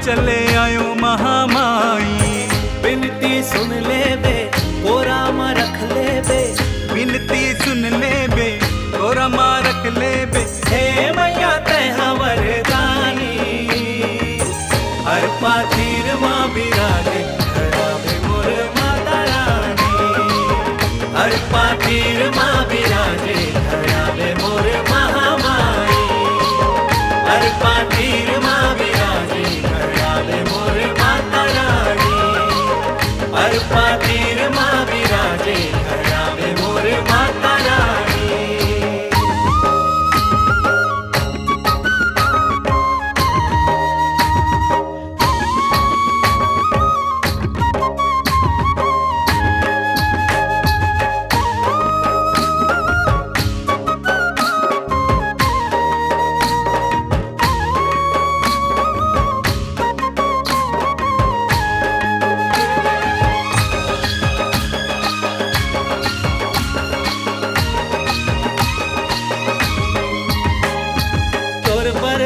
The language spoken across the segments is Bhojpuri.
चले आयो महामाई। बिनती सुन ले बे कोरा में रख ले बे, बिनती सुन ले बे कोरा मां रख ले बे। हे मैया तैहा वरदानी, हर पातीर माँ बिराजे खड़ावे मोर माता रानी। हर पातीर माँ बिराजे खड़ावे मोर महामाई। हर पातीर माँ बिराजे खड़ावे मोर माता रानी। हर पातीर माँ बिराजे खड़ावे मोर माता रानी।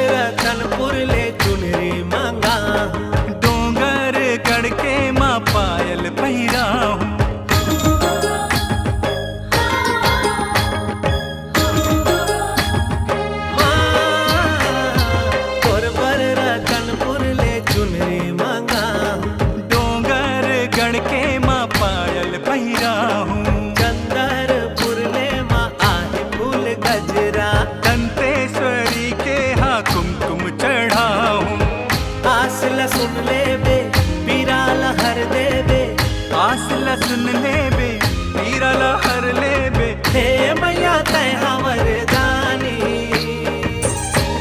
रतनपुर ले चुनरी मांगा, डोंगर गढ़ के माँ पायल पहिरा हूँ। रतनपुर ले चुनरी मांगा, डोंगर गढ़ के माँ पायल पहिरा हूँ। चंदरपुर ले माँ आहे फूल गजरा, दंतेश्वरी के हाँ कुमकुम चढ़ा हूँ। आस ल सुन ले बे पीरा लहर दे बे, आस ल सुन ले बे पीरा लहर ले बे। हे मैया तैहा वरदानी,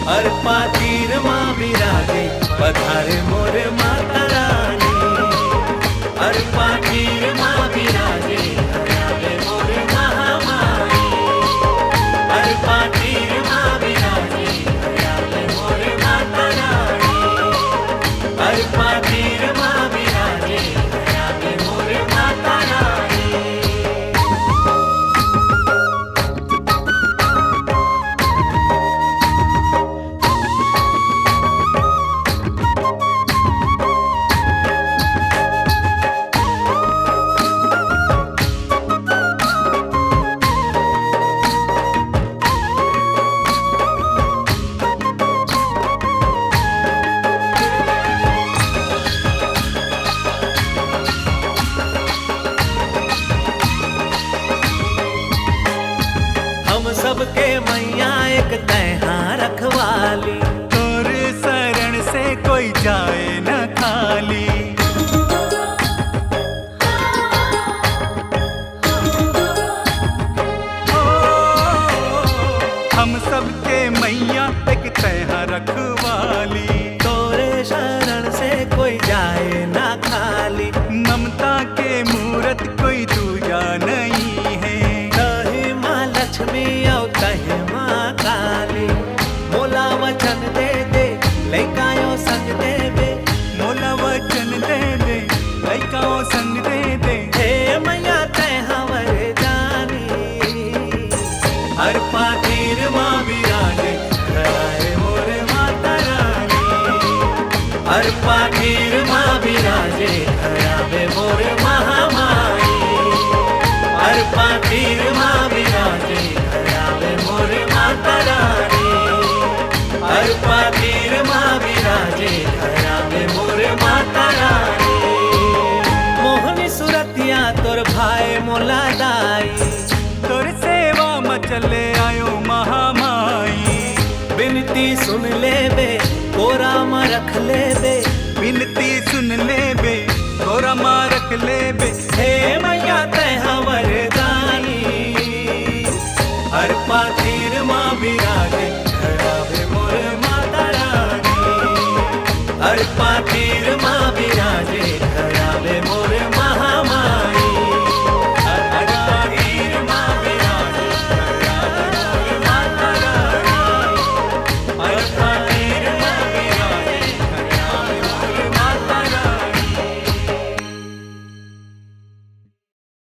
हर पातीर माँ बिराजे पधारे मोर माता रानी। हर पातीर माँ बिराजे खड़ावे मोर महामाई। हर पातीर माँ बिराजे खड़ावे मोर माता रानी। हर पातीर माँ बिराजे खड़ावे मोर माता रानी। हम सबके मैया एक तैहा रखवाली, तोर शरण से कोई जाए न खाली। हम सबके मैया एक तैहा रखवाली, तोरे शरण से कोई जाए ना खाली। ममता के मूरत कोई दूजा नहीं है। तही माँ लक्ष्मी औ तही माँ काली, मोला वचन दे दे लैकायो संग दे दे। मोला वचन दे दे लइकाओ संग दे दे। हे मैया तैहा वरदानी, हर पातीर माँ बिराजे खड़ावे मोर माता रानी। हर पातीर माँ बिराजे खड़ावे मोर महामाई। हर पातीर माँ बिराजे खड़ावे मोर माता रानी। हर पातीर माँ बिराजे खड़ावे मोर माता रानी। मोहनी सुरतिया तोर भाई मोला दाई, तोर सेवा में चले आयो महामाई। बिनती सुन ले बे कोरा में रख ले बे, बिनती सुन ले बे कोरा मां रख ले बे। हे मैया तैहा वरदानी।